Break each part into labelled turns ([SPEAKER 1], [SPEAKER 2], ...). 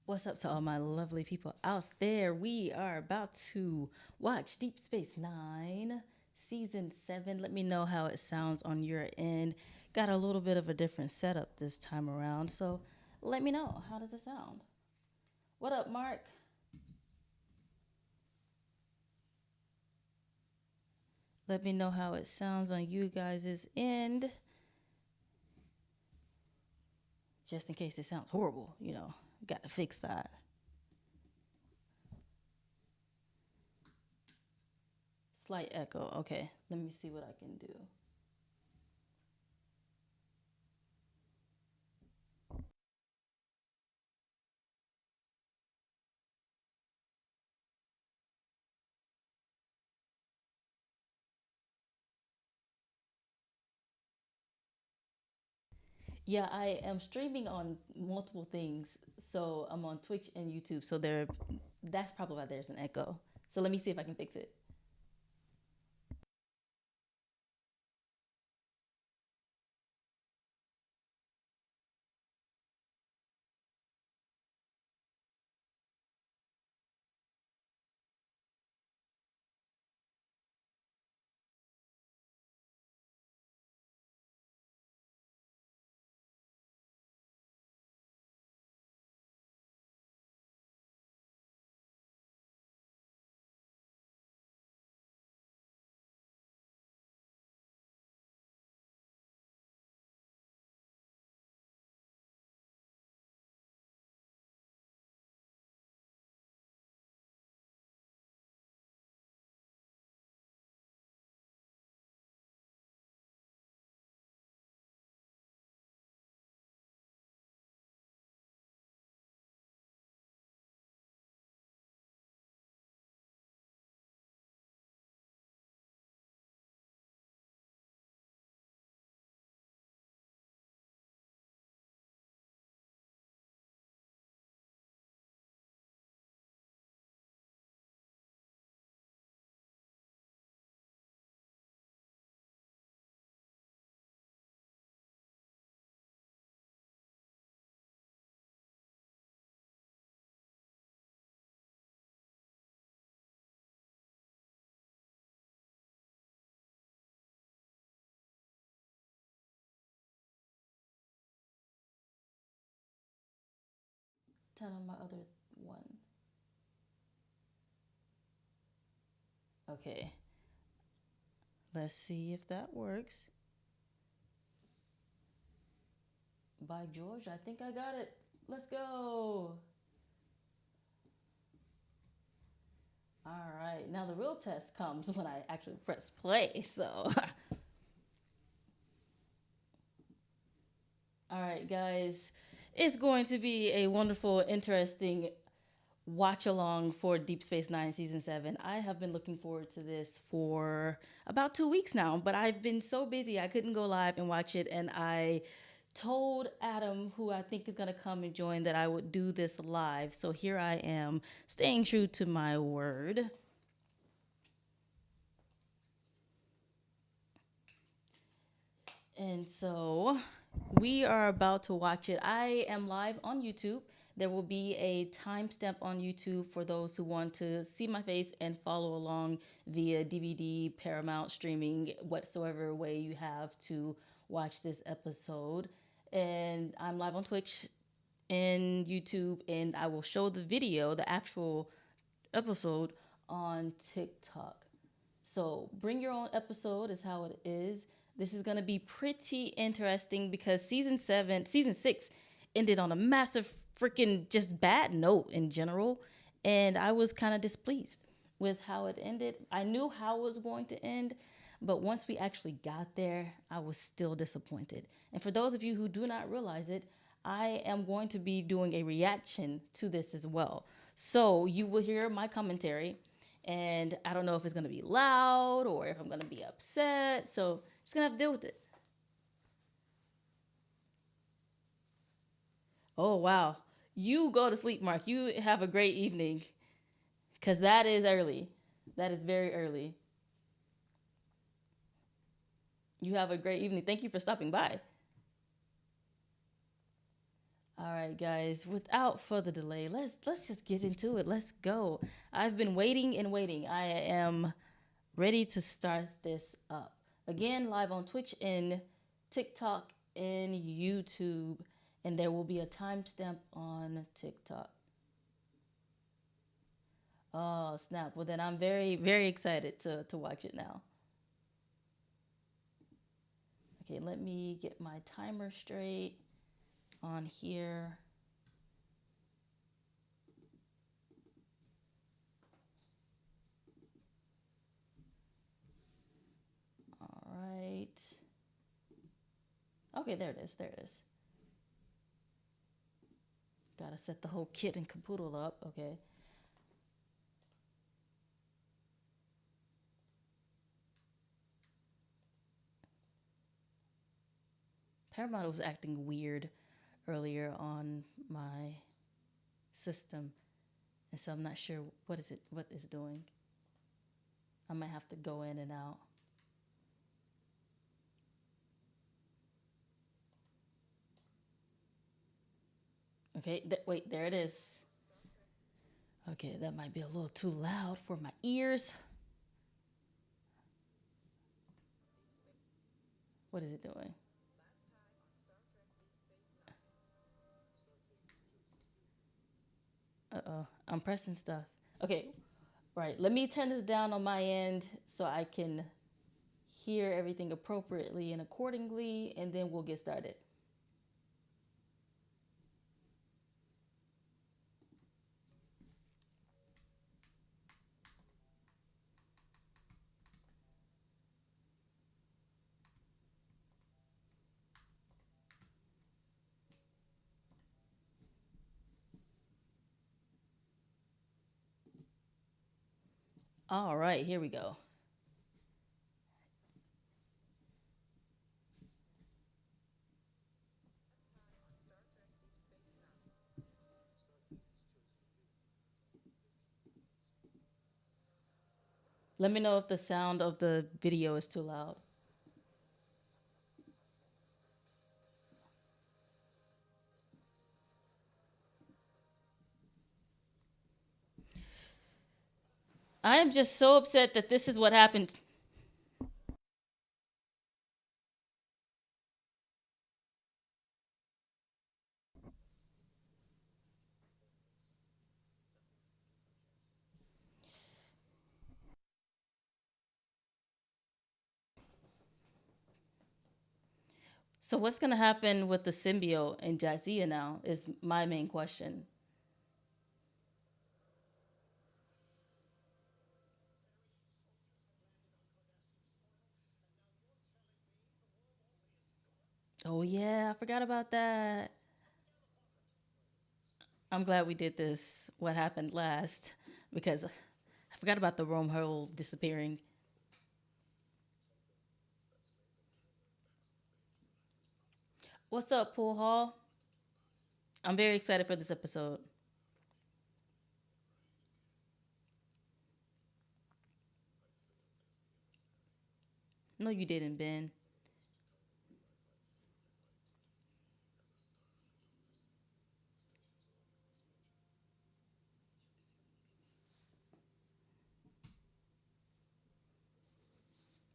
[SPEAKER 1] What's up to all my lovely people out there? We are about to watch Deep Space Nine, Season 7. Let me know how it sounds on your end. Got a little bit of a different setup this time around, so let me know. How does it sound? What up, Mark? Let me know how it sounds on you guys' end, just in case it sounds horrible. Got to fix that. Slight echo. Okay, let me see what I can do. Yeah, I am streaming on multiple things. So I'm on Twitch and YouTube. So that's probably why there's an echo. So let me see if I can fix it. Turn on my other one. Okay. Let's see if that works. By George, I think I got it. Let's go. All right. Now the real test comes when I actually press play. So, all right, guys. It's going to be a wonderful, interesting watch along for Deep Space Nine Season 7. I have been looking forward to this for about 2 weeks now, but I've been so busy I couldn't go live and watch it. And I told Adam, who I think is going to come and join, that I would do this live. So here I am, staying true to my word. And so we are about to watch it. I am live on YouTube. There will be a timestamp on YouTube for those who want to see my face and follow along via DVD, Paramount, streaming, whatsoever way you have to watch this episode. And I'm live on Twitch and YouTube, and I will show the video, the actual episode, on TikTok. So bring your own episode is how it is. This is gonna be pretty interesting because season 6 ended on a massive freaking just bad note in general. And I was kind of displeased with how it ended. I knew how it was going to end, but once we actually got there, I was still disappointed. And for those of you who do not realize it, I am going to be doing a reaction to this as well. So you will hear my commentary, and I don't know if it's gonna be loud or if I'm gonna be upset. So just gonna have to deal with it. Oh wow. You go to sleep, Mark. You have a great evening. Cause that is early. That is very early. You have a great evening. Thank you for stopping by. All right, guys. Without further delay, let's just get into it. Let's go. I've been waiting and waiting. I am ready to start this up. Again, live on Twitch and TikTok and YouTube, and there will be a timestamp on TikTok. Oh, snap. Well, then I'm very, very excited to watch it now. Okay, let me get my timer straight on here. All right. Okay, there it is. There it is. Gotta set the whole kit and caboodle up. Okay. Paramount was acting weird earlier on my system, and so I'm not sure what is doing. I might have to go in and out. Okay, wait, there it is. Okay, that might be a little too loud for my ears. What is it doing? Uh-oh, I'm pressing stuff. Okay, right, let me turn this down on my end so I can hear everything appropriately and accordingly, and then we'll get started. All right, here we go. Let me know if the sound of the video is too loud. I am just so upset that this is what happened. So what's gonna happen with the symbiote and Jadzia now is my main question. Oh yeah, I forgot about that. I'm glad we did this. What happened last? Because I forgot about the wormhole disappearing. What's up, Pool Hall? I'm very excited for this episode. No, you didn't, Ben.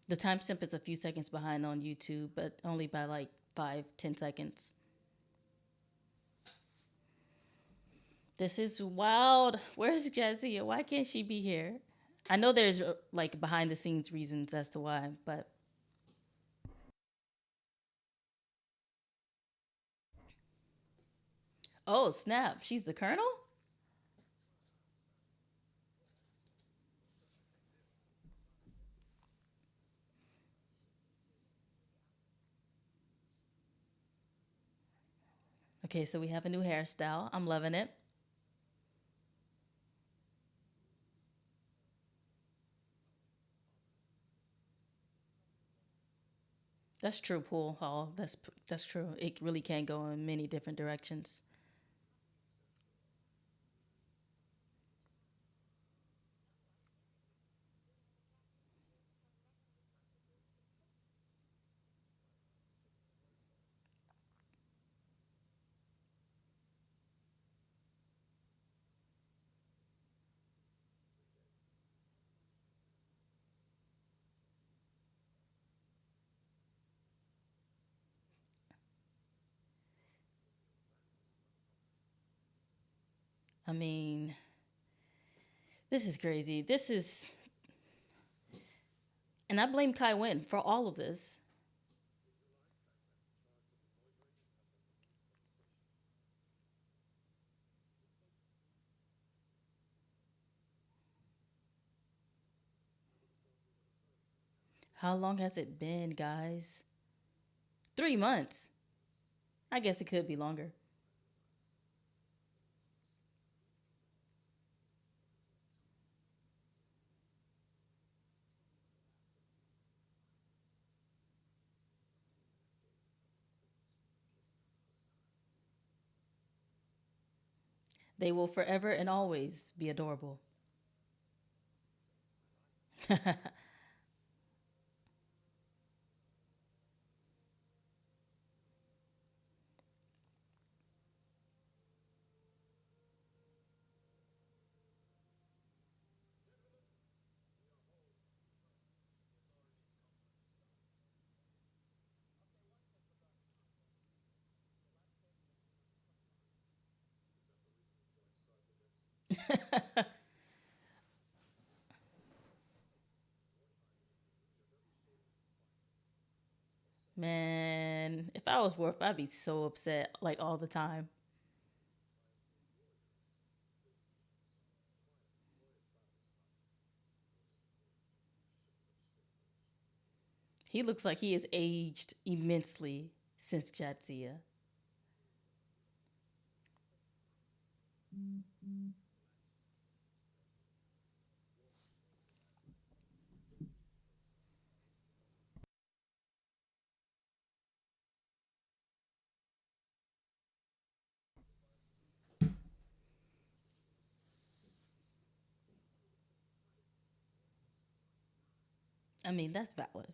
[SPEAKER 1] The timestamp is a few seconds behind on YouTube, but only by like 5, 10 seconds. This is wild. Where's Jadzia? Why can't she be here? I know there's like behind the scenes reasons as to why, but oh snap, she's the colonel? Okay, so we have a new hairstyle. I'm loving it. That's true, Pool Hall. That's true. It really can go in many different directions. I mean, this is crazy. This is, and I blame Kai Wen for all of this. How long has it been, guys? 3 months. I guess it could be longer. They will forever and always be adorable. Man, if I was Worf, I'd be so upset like all the time. He looks like he has aged immensely since Jadzia. I mean, that's valid.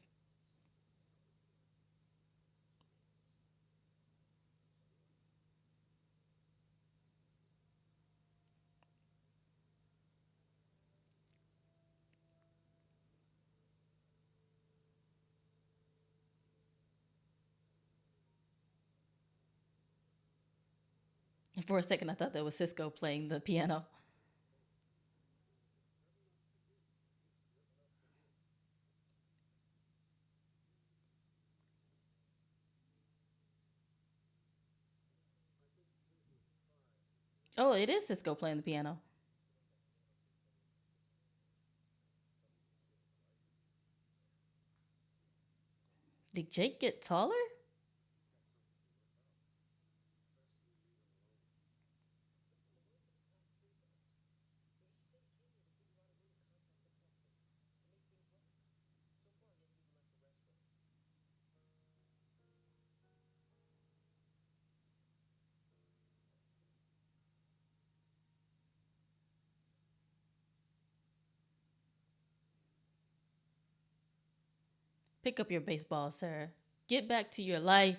[SPEAKER 1] And for a second, I thought that was Sisko playing the piano. Oh, it is Sisko playing the piano. Did Jake get taller? Pick up your baseball, sir. Get back to your life.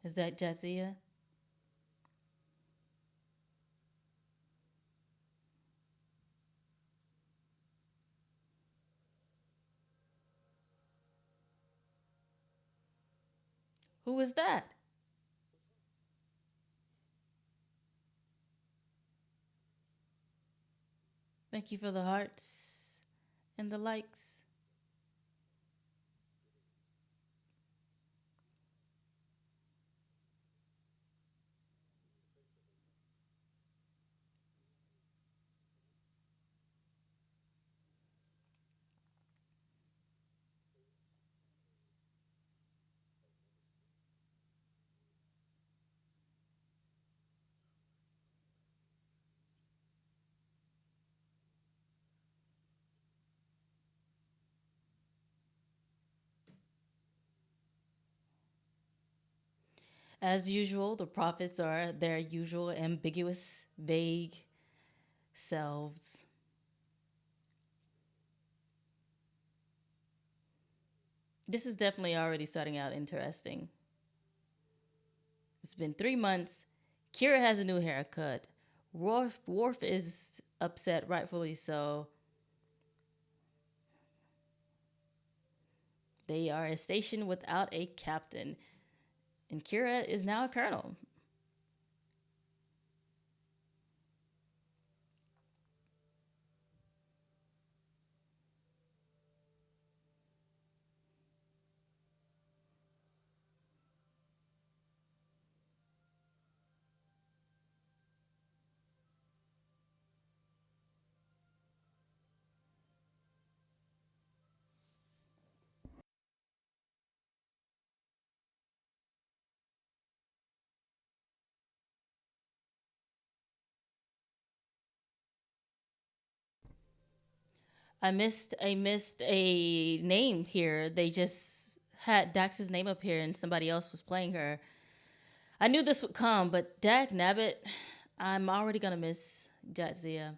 [SPEAKER 1] Is that Jadzia? Who is that? Thank you for the hearts and the likes. As usual, the prophets are their usual ambiguous, vague selves. This is definitely already starting out interesting. It's been 3 months. Kira has a new haircut. Worf is upset, rightfully so. They are a station without a captain, and Kira is now a colonel. I missed a name here. They just had Dax's name up here, and somebody else was playing her. I knew this would come, but Dak Nabbit, I'm already gonna miss Jatzia.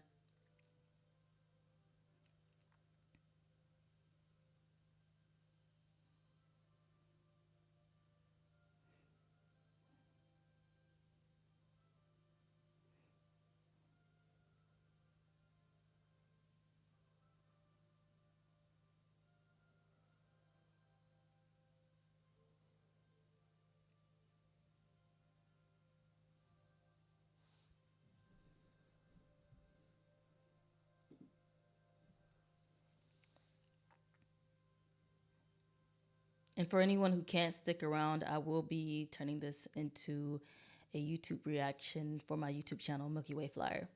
[SPEAKER 1] And for anyone who can't stick around, I will be turning this into a YouTube reaction for my YouTube channel, Milky Way Flyer.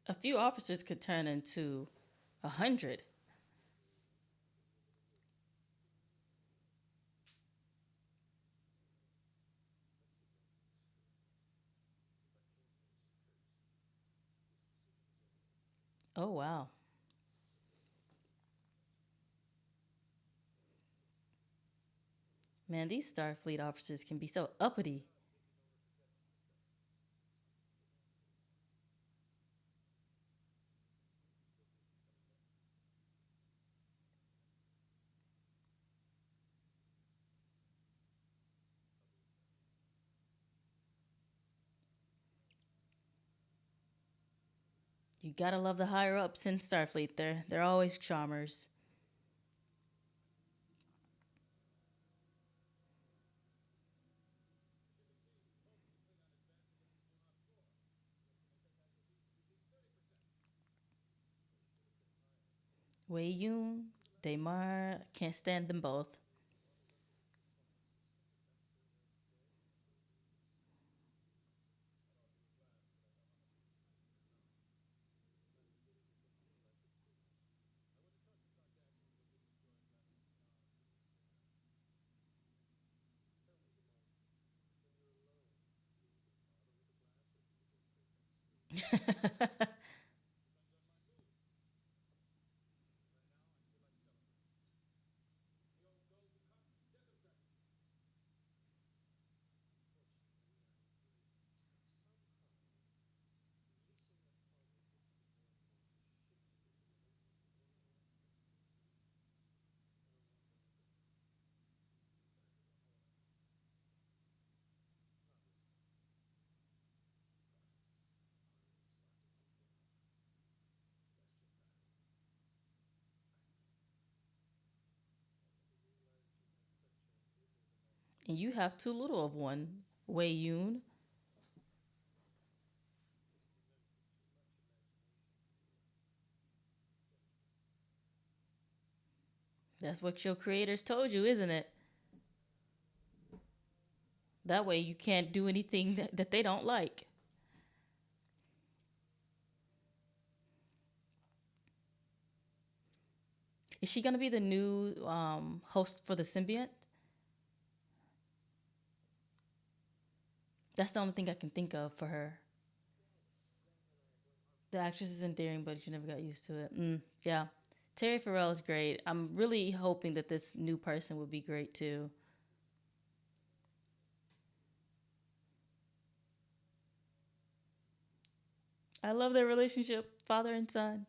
[SPEAKER 1] A few officers could turn into 100. Oh, wow. Man, these Starfleet officers can be so uppity. You gotta love the higher ups in Starfleet. They're always charmers. Wei Yun, Daymar, can't stand them both. And you have too little of one, Wei Yun. That's what your creators told you, isn't it? That way you can't do anything that they don't like. Is she gonna be the new host for the Symbiont? That's the only thing I can think of for her. The actress is endearing, but you never got used to it. Yeah. Terry Farrell is great. I'm really hoping that this new person would be great too. I love their relationship, father and son.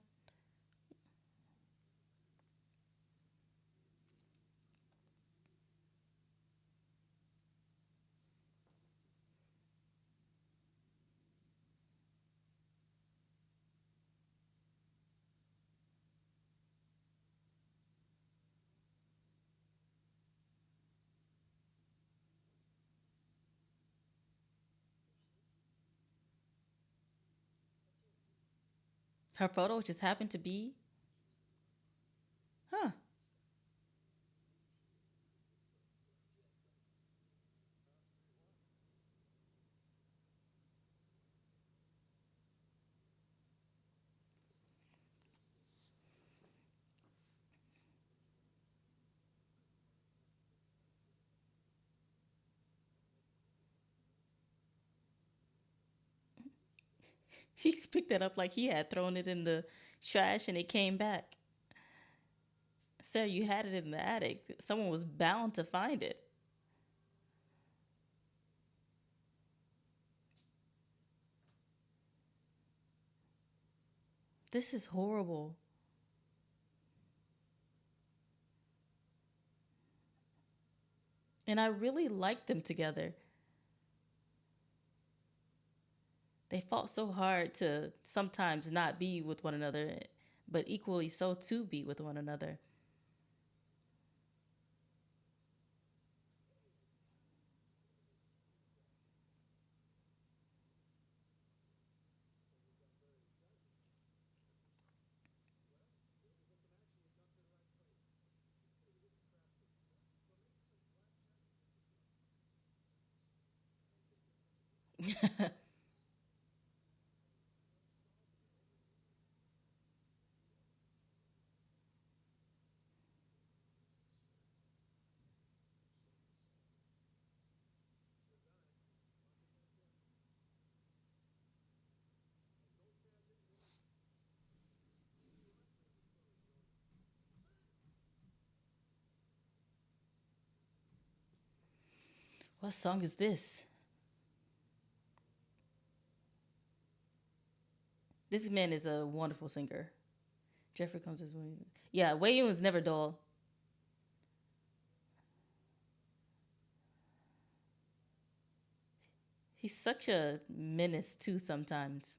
[SPEAKER 1] Her photo just happened to be, huh? He picked that up like he had thrown it in the trash and it came back. Sir, you had it in the attic. Someone was bound to find it. This is horrible. And I really liked them together. They fought so hard to sometimes not be with one another, but equally so to be with one another. What song is this? This man is a wonderful singer. Jeffrey Combs is one. Yeah, Wei Yun is never dull. He's such a menace too sometimes.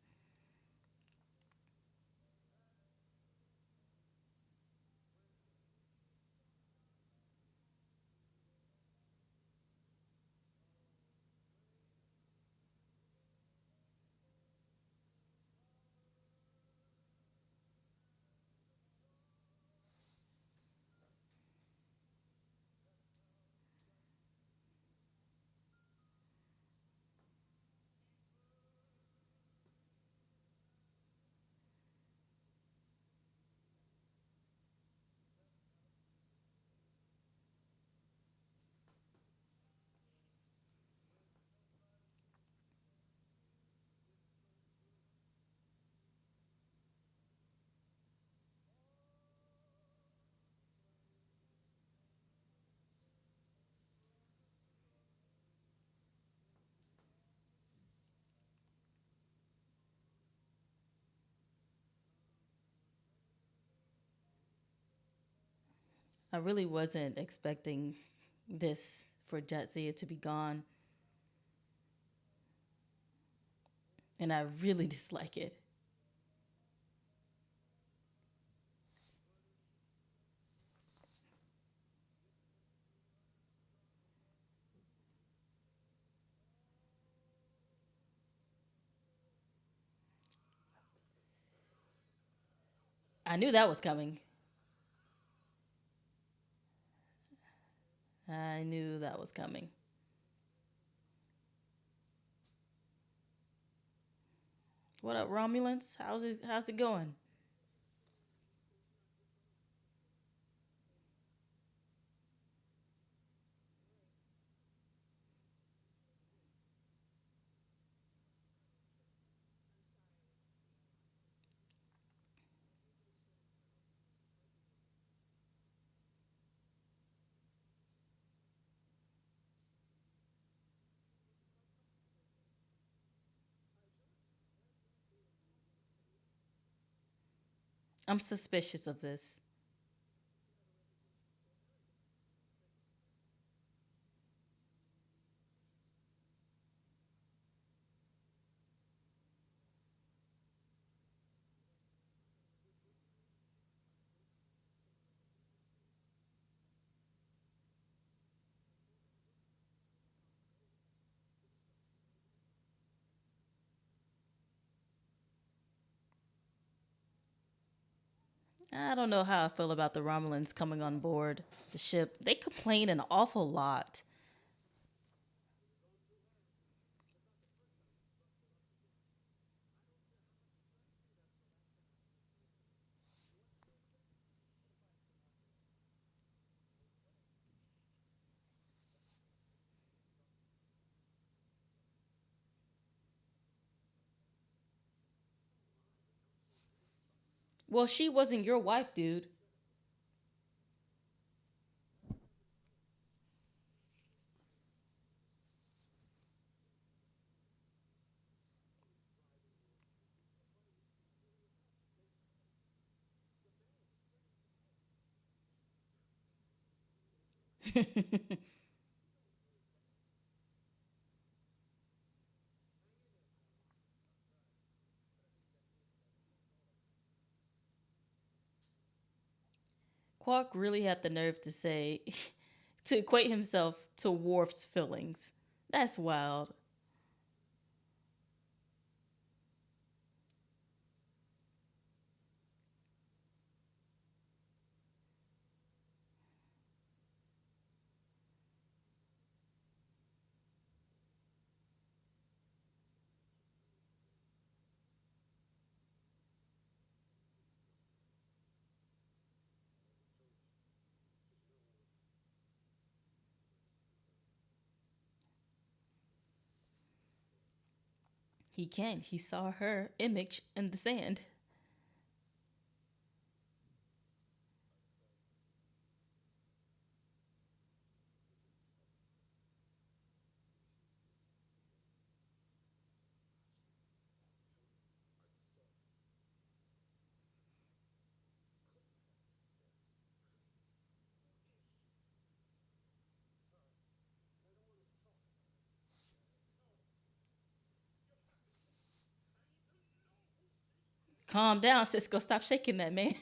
[SPEAKER 1] I really wasn't expecting this for Jetsia to be gone, and I really dislike it. I knew that was coming. I knew that was coming. What up, Romulans? How's it going? I'm suspicious of this. I don't know how I feel about the Romulans coming on board the ship. They complain an awful lot. Well, she wasn't your wife, dude. Quark really had the nerve to say, to equate himself to Worf's feelings. That's wild. He can't. He saw her image in the sand. Calm down, Sisko. Stop shaking that man.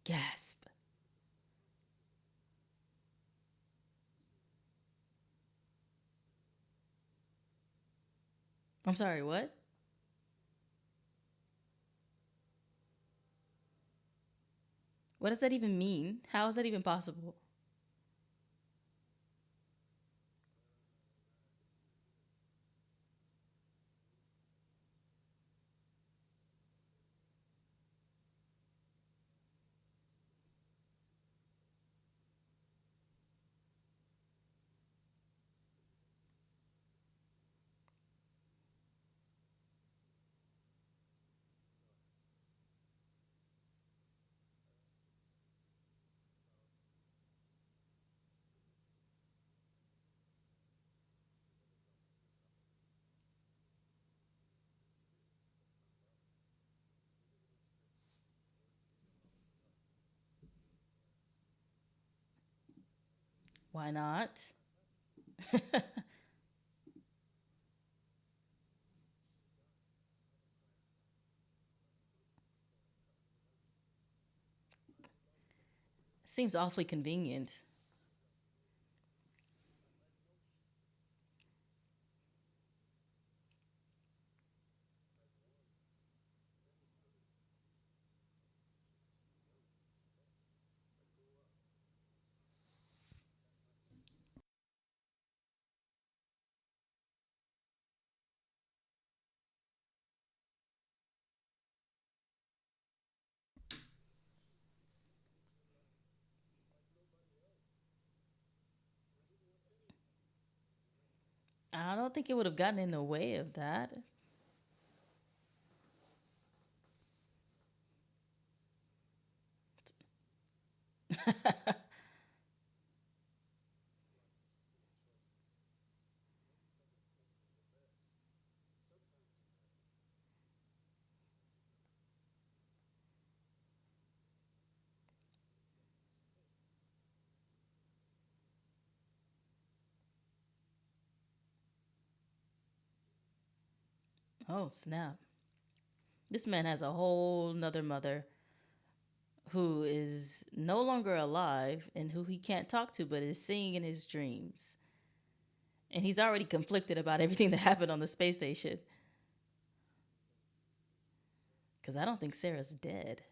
[SPEAKER 1] Gasp. I'm sorry, what? What does that even mean? How is that even possible? Why not? Seems awfully convenient. I don't think it would have gotten in the way of that. Oh, snap. This man has a whole nother mother who is no longer alive and who he can't talk to but is seeing in his dreams. And he's already conflicted about everything that happened on the space station. Because I don't think Sarah's dead.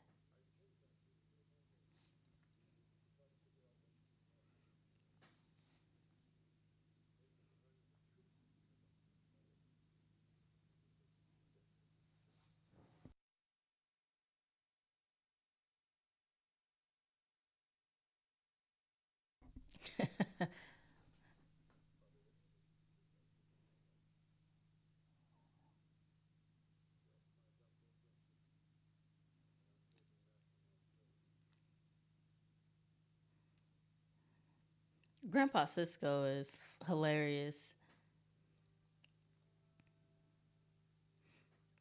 [SPEAKER 1] Grandpa Sisko is hilarious.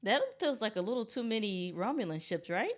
[SPEAKER 1] That feels like a little too many Romulan ships, right?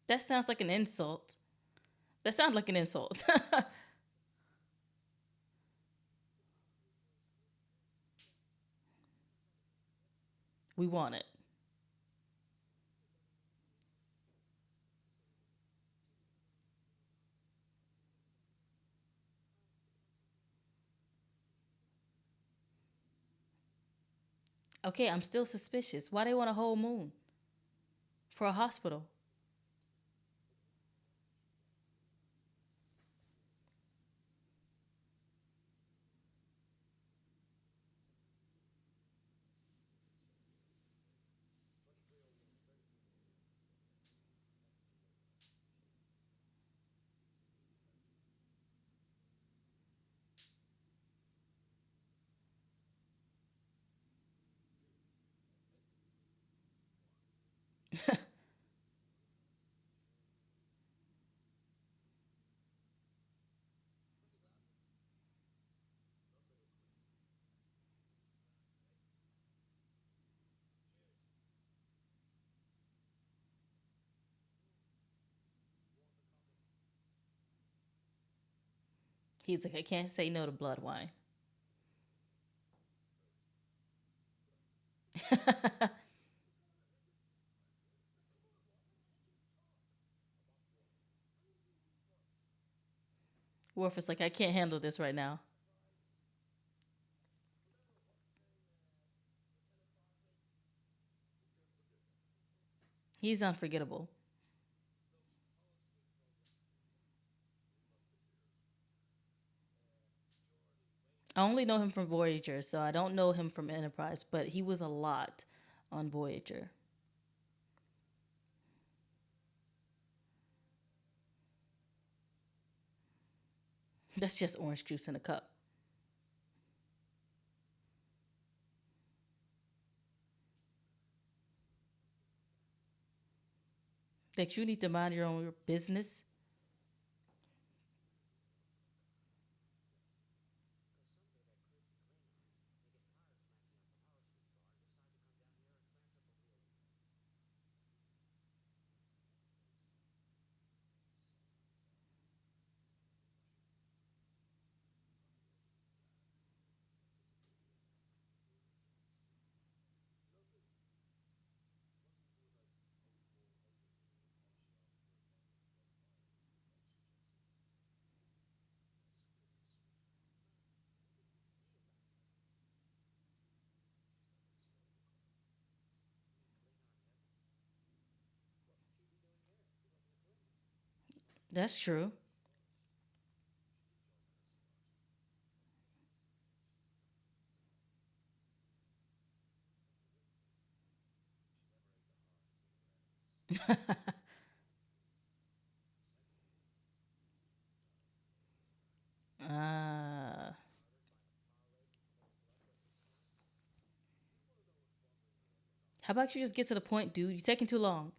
[SPEAKER 1] That sounds like an insult. That sounds like an insult. We want it. Okay, I'm still suspicious. Why they want a whole moon for a hospital? He's like, I can't say no to blood wine. Worf is like, I can't handle this right now. He's unforgettable. I only know him from Voyager, so I don't know him from Enterprise, but he was a lot on Voyager. That's just orange juice in a cup. That you need to mind your own business. That's true. Ah. How about you just get to the point, dude? You're taking too long.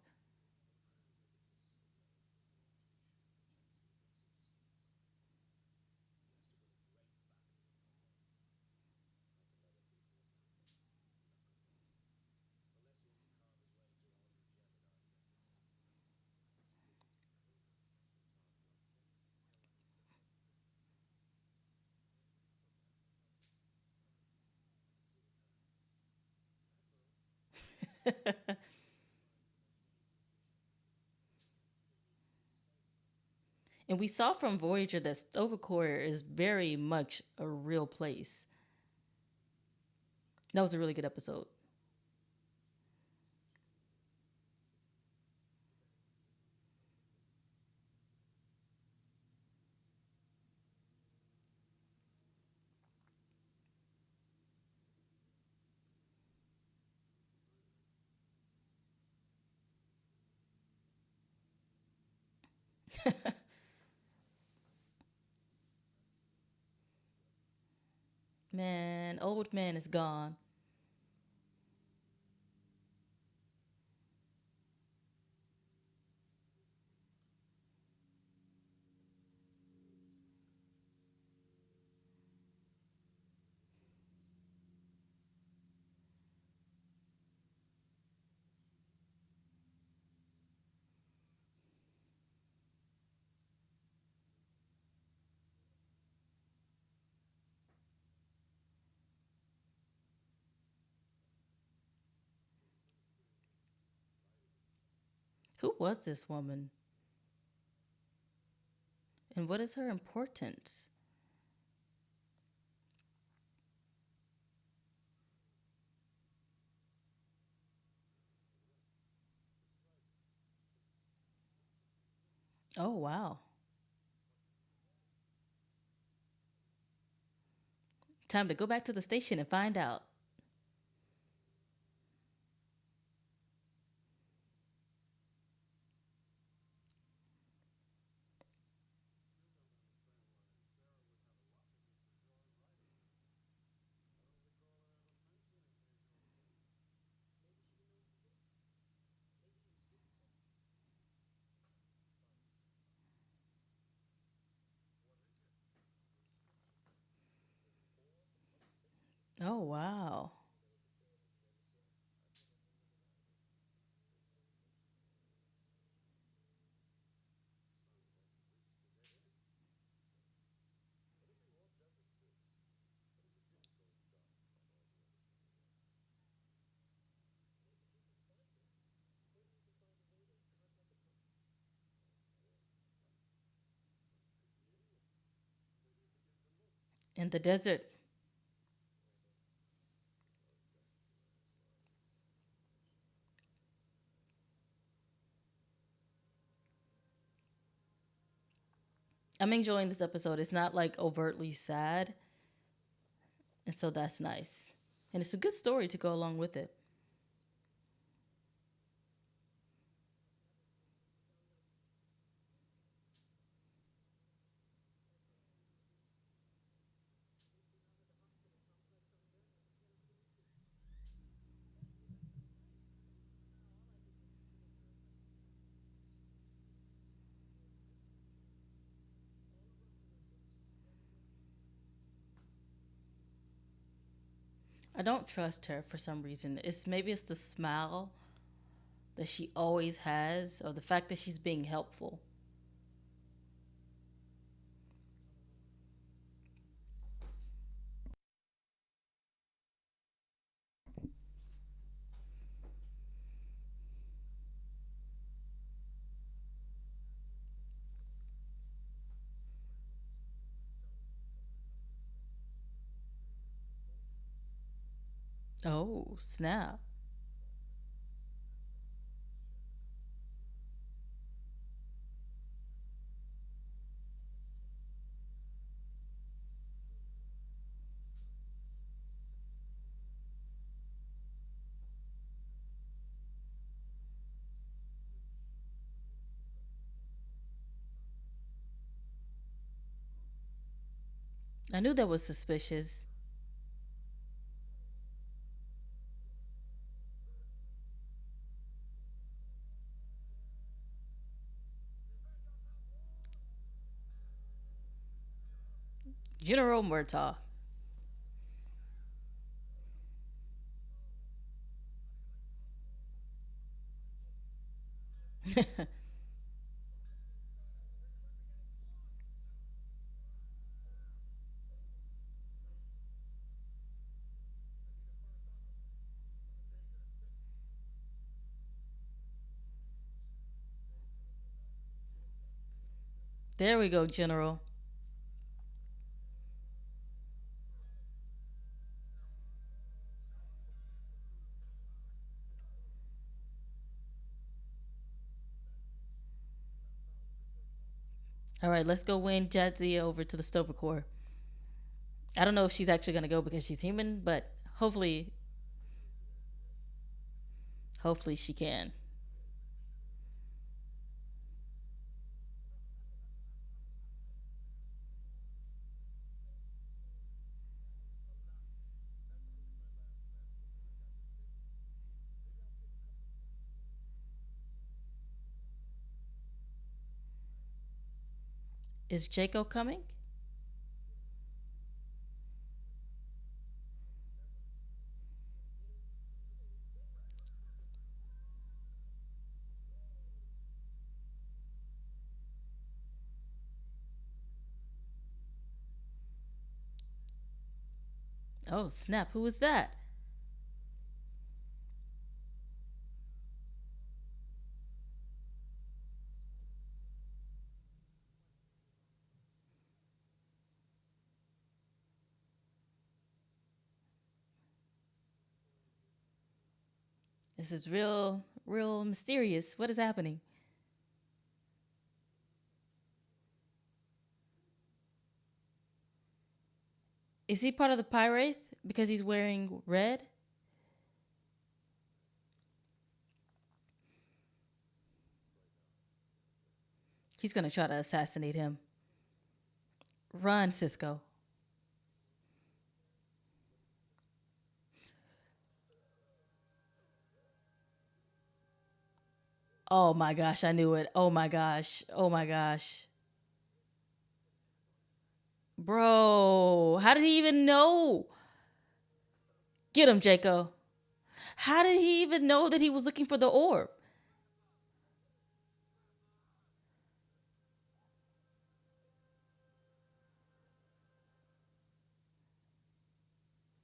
[SPEAKER 1] And we saw from Voyager that Stovacoir is very much a real place. That was a really good episode. Man, old man is gone. Who was this woman? And what is her importance? Oh, wow. Time to go back to the station and find out. Oh, wow. In the desert. I'm enjoying this episode. It's not like overtly sad. And so that's nice. And it's a good story to go along with it. I don't trust her for some reason. It's the smile that she always has, or the fact that she's being helpful. Oh, snap. I knew that was suspicious. General Murtaugh. There we go, General. All right, let's go win Jadzia over to the Stovacor. I don't know if she's actually going to go because she's human, but hopefully she can. Is Jaco coming? Oh, snap. Who was that? This is real mysterious. What is happening? Is he part of the Pyraith because he's wearing red? He's going to try to assassinate him. Run, Sisko. Oh my gosh, I knew it. Oh my gosh. Oh my gosh. Bro, how did he even know? Get him, Jaco. How did he even know that he was looking for the orb?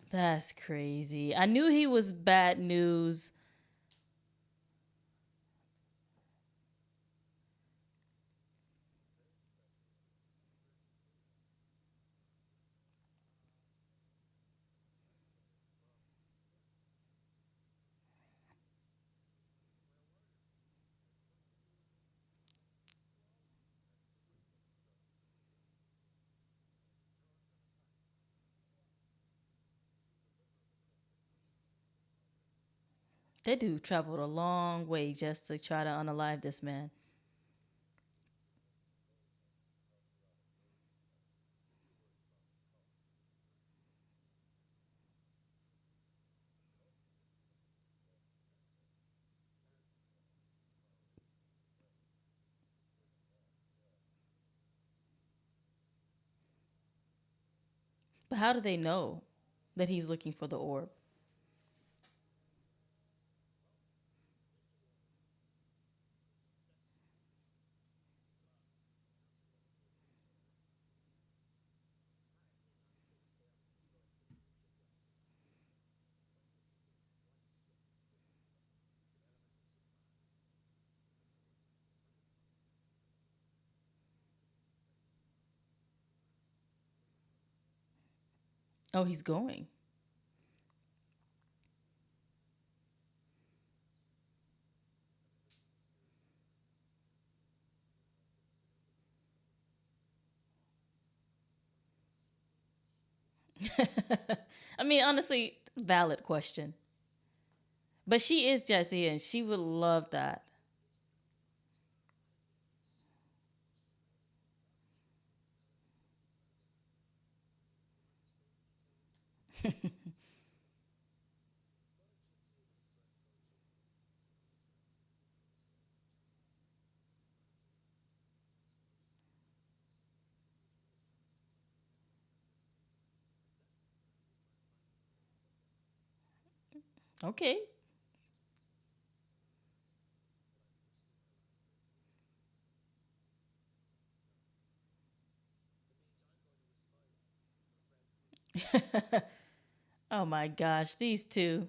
[SPEAKER 1] That's crazy. I knew he was bad news. That dude traveled a long way just to try to unalive this man. But how do they know that he's looking for the orb? Oh, he's going. I mean, honestly, valid question. But she is Jessie and she would love that. Okay. Oh my gosh, these two.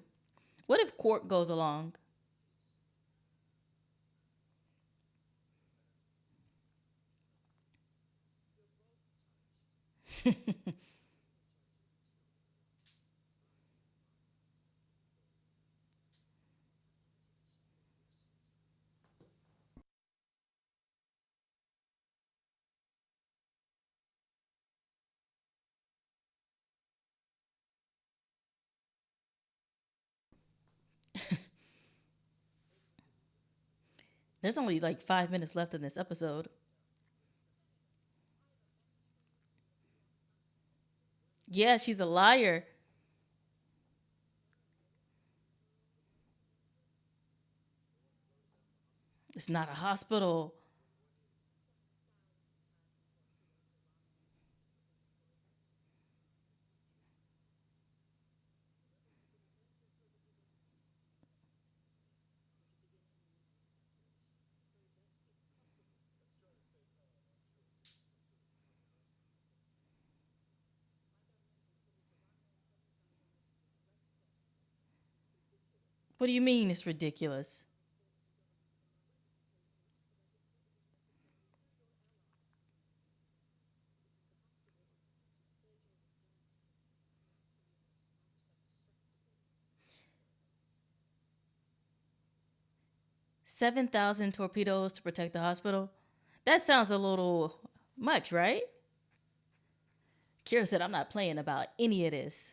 [SPEAKER 1] What if Quark goes along? There's only like 5 minutes left in this episode. Yeah, she's a liar. It's not a hospital. What do you mean it's ridiculous? 7,000 torpedoes to protect the hospital? That sounds a little much, right? Kira said, I'm not playing about any of this.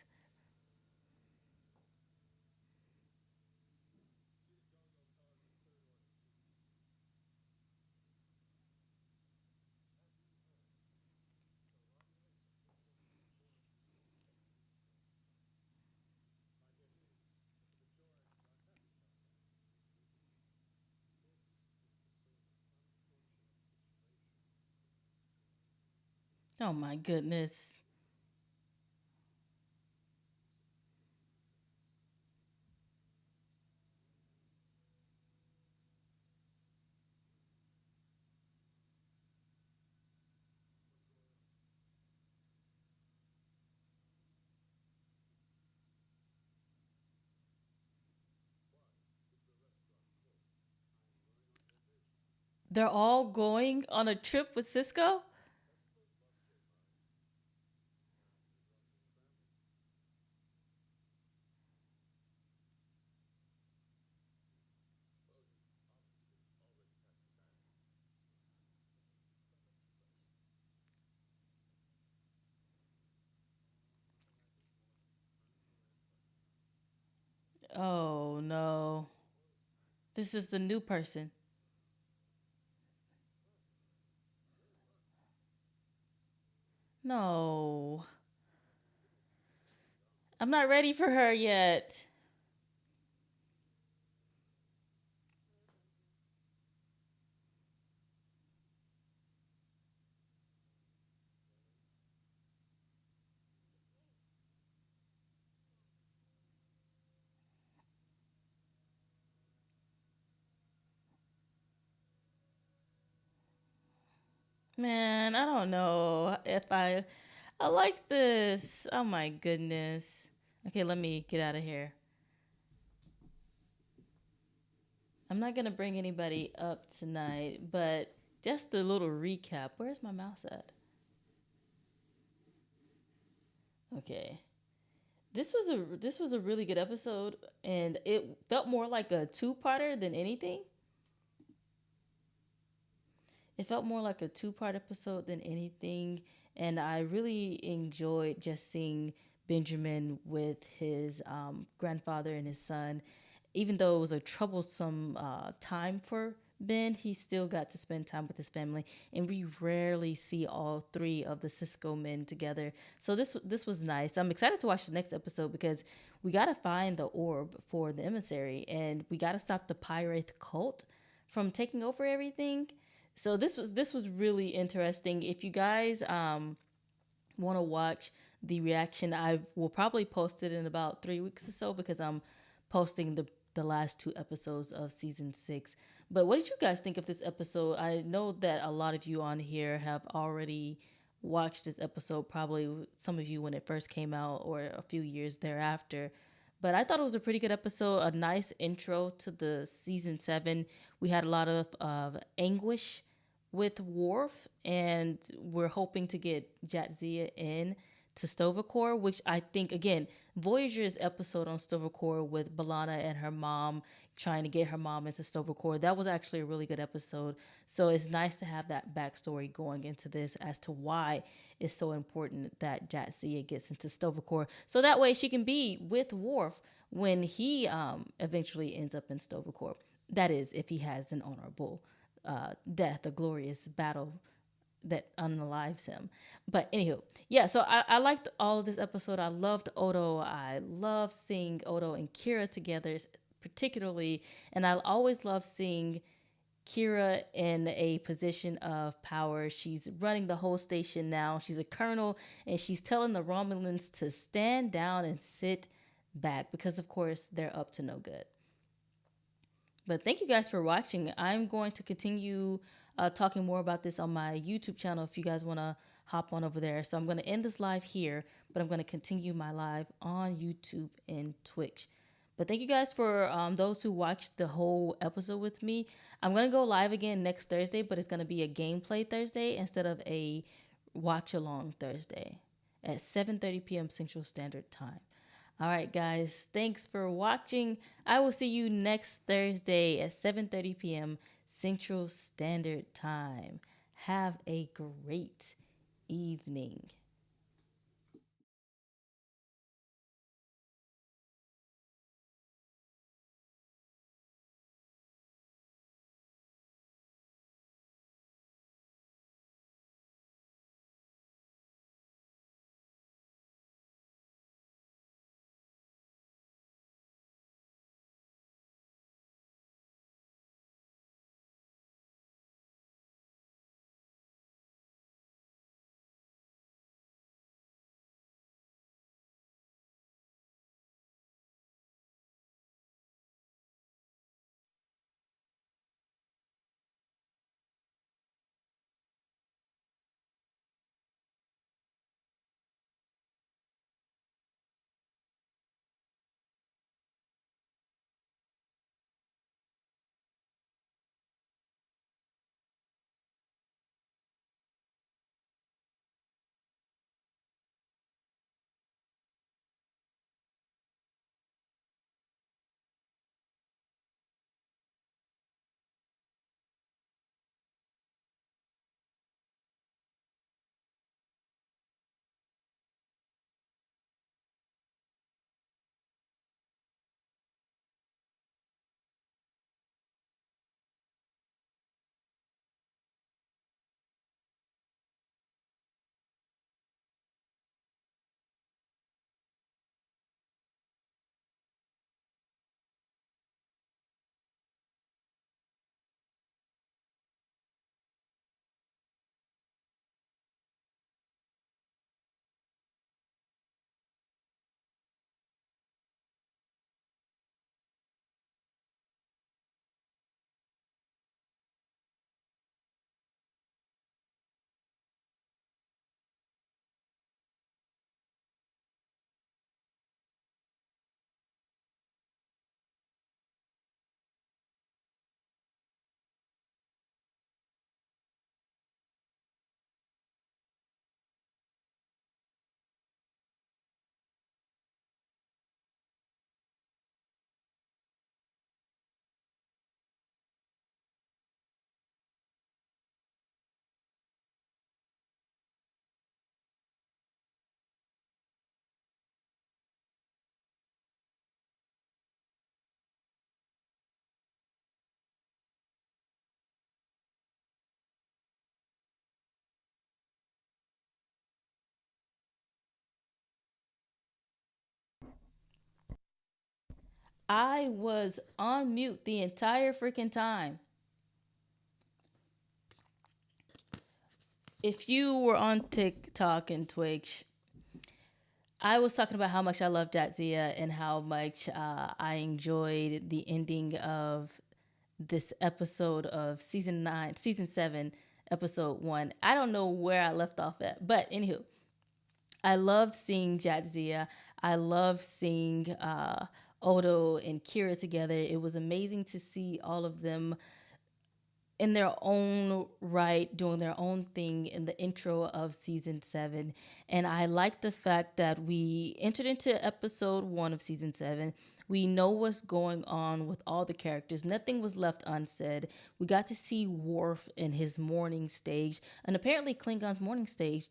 [SPEAKER 1] Oh my goodness. They're all going on a trip with Cisco? Oh no. This is the new person. No. I'm not ready for her yet. Man, I don't know if I like this. Oh my goodness. Okay, let me get out of here. I'm not gonna bring anybody up tonight, but just a little recap. Where's my mouse at? Okay. This was a really good episode, and it felt more like a two-parter than anything. It felt more like a two-part episode than anything, and I really enjoyed just seeing Benjamin with his grandfather and his son. Even though it was a troublesome time for been, he still got to spend time with his family, and we rarely see all three of the Sisko men together. So this was nice. I'm excited to watch the next episode because we got to find the orb for the emissary, and we got to stop the pirate cult from taking over everything. So this was really interesting. If you guys want to watch the reaction, I will probably post it in about 3 weeks or so because I'm posting the last two episodes of season 6. But what did you guys think of this episode? I know that a lot of you on here have already watched this episode, probably some of you when it first came out or a few years thereafter. But I thought it was a pretty good episode, a nice intro to the season 7. We had a lot of anguish with Worf, and we're hoping to get Jadzia in to Tovacor, which I think, again, Voyager's episode on Tovacor with B'Elanna and her mom trying to get her mom into Tovacor, that was actually a really good episode. So it's nice to have that backstory going into this as to why it's so important that Jadzia gets into Tovacor, so that way she can be with Worf when he eventually ends up in Tovacor. That is, if he has an honorable death, a glorious battle that unalives him. But anywho, yeah, so I liked all of this episode. I loved Odo. I love seeing Odo and Kira together, particularly. And I always love seeing Kira in a position of power. She's running the whole station now. She's a colonel, and she's telling the Romulans to stand down and sit back because, of course, they're up to no good. But thank you guys for watching. I'm going to continue talking more about this on my YouTube channel if you guys want to hop on over there. So I'm going to end this live here, but I'm going to continue my live on YouTube and Twitch. But thank you guys for those who watched the whole episode with me. I'm going to go live again next Thursday, but it's going to be a gameplay Thursday instead of a watch along Thursday at 7:30 p.m. Central Standard Time. All right, guys, thanks for watching. I will see you next Thursday at 7:30 p.m. Central Standard Time. Have a great evening. I was on mute the entire freaking time. If you were on TikTok and Twitch, I was talking about how much I love Jatzia and how much I enjoyed the ending of this episode of season 7, episode 1. I don't know where I left off at, but anywho, I loved seeing Jatzia. I love seeing Odo and Kira together. It was amazing to see all of them in their own right, doing their own thing in the intro of season 7. And I like the fact that we entered into episode 1 of season 7. We know what's going on with all the characters. Nothing was left unsaid. We got to see Worf in his morning stage. And apparently, Klingon's morning stage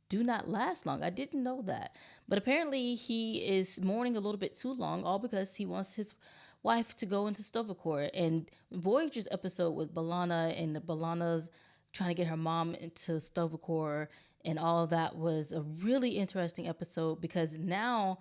[SPEAKER 1] do not last long. I didn't know that. But apparently, he is mourning a little bit too long, all because he wants his wife to go into Stovacor. And Voyager's episode with B'Elanna and B'Elanna's trying to get her mom into Stovacor and all of that was a really interesting episode because now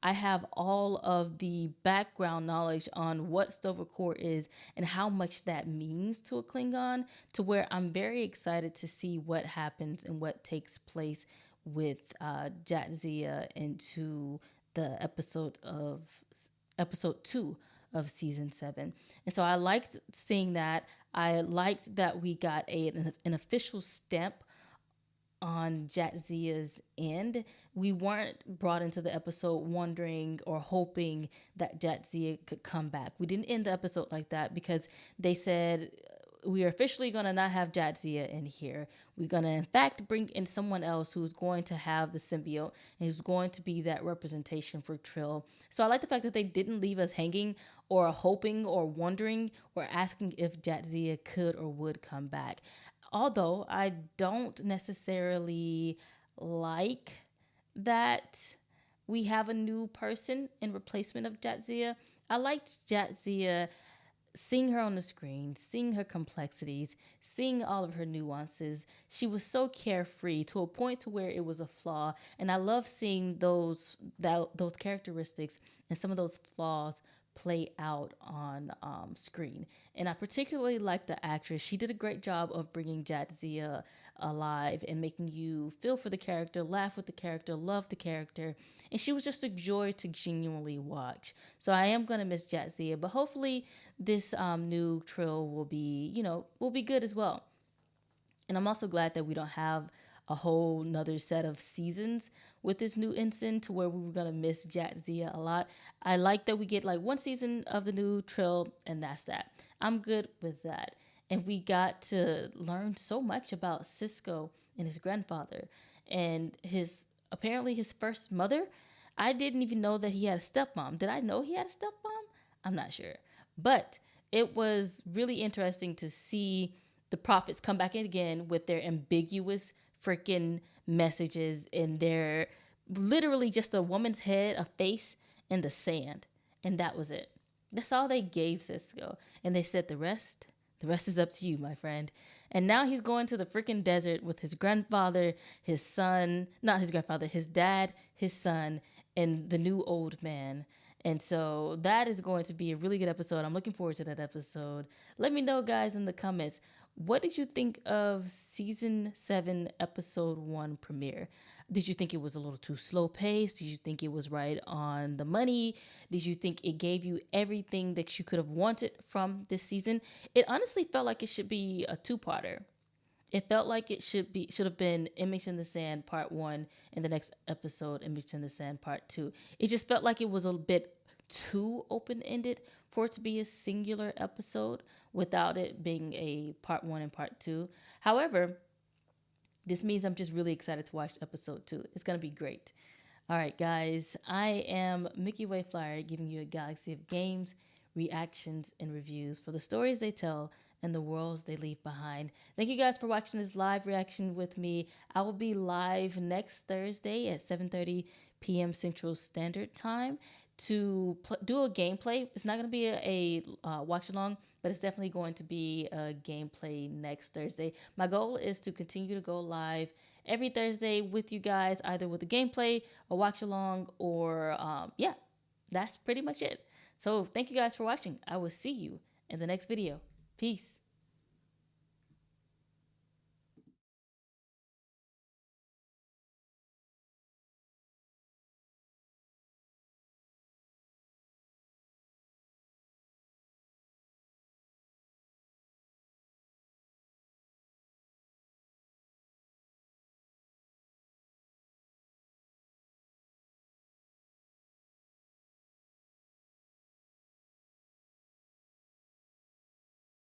[SPEAKER 1] I have all of the background knowledge on what Stovacor is and how much that means to a Klingon, to where I'm very excited to see what happens and what takes place with Jatzia into the episode 2 of season 7. And so I liked seeing that. I liked that we got an official stamp on Jatzia's end. We weren't brought into the episode wondering or hoping that Jatzia could come back. We didn't end the episode like that because they said we are officially going to not have Jatzia in here. We're going to, in fact, bring in someone else who's going to have the symbiote and who's going to be that representation for Trill. So I like the fact that they didn't leave us hanging or hoping or wondering or asking if Jatzia could or would come back. Although I don't necessarily like that we have a new person in replacement of Jatzia. I liked Jatzia, seeing her on the screen, seeing her complexities, seeing all of her nuances. She was so carefree to a point to where it was a flaw, and I love seeing those characteristics and some of those flaws play out on screen. And I particularly like the actress. She did a great job of bringing Jatzia alive and making you feel for the character, laugh with the character, love the character. And she was just a joy to genuinely watch. So I am going to miss Jatzia, but hopefully this new Trill will be good as well. And I'm also glad that we don't have a whole nother set of seasons with this new ensign to where we were gonna miss Jatzia a lot. I like that we get like one season of the new Trill and that's that. I'm good with that. And we got to learn so much about Sisko and his grandfather and his first mother. I didn't even know that he had a stepmom. Did I know he had a stepmom? I'm not sure. But it was really interesting to see the prophets come back in again with their ambiguous freaking messages and their literally just a woman's head, a face, and the sand. And that was it. That's all they gave Sisko. And they said the rest is up to you, my friend. And now he's going to the freaking desert with his grandfather, his son, not his grandfather, his dad, his son, and the new old man. And so that is going to be a really good episode. I'm looking forward to that episode. Let me know, guys, in the comments. What did you think of season 7, episode 1 premiere? Did you think it was a little too slow paced? Did you think it was right on the money? Did you think it gave you everything that you could have wanted from this season? It honestly felt like it should be a two-parter. It felt like it should have been Image in the Sand part 1 and the next episode Image in the Sand part 2. It just felt like it was a bit too open-ended for it to be a singular episode without it being a part 1 and part 2. However, this means I'm just really excited to watch episode 2. It's going to be great. All right, guys, I am milkywayflier, giving you a galaxy of games, reactions, and reviews for the stories they tell and the worlds they leave behind. Thank you guys for watching this live reaction with me. I will be live next Thursday at 7:30 p.m. Central Standard Time. to do a gameplay. It's not going to be a watch along, but it's definitely going to be a gameplay next Thursday. My goal is to continue to go live every Thursday with you guys, either with a gameplay, a watch along, or yeah, that's pretty much it. So thank you guys for watching. I will see you in the next video. Peace.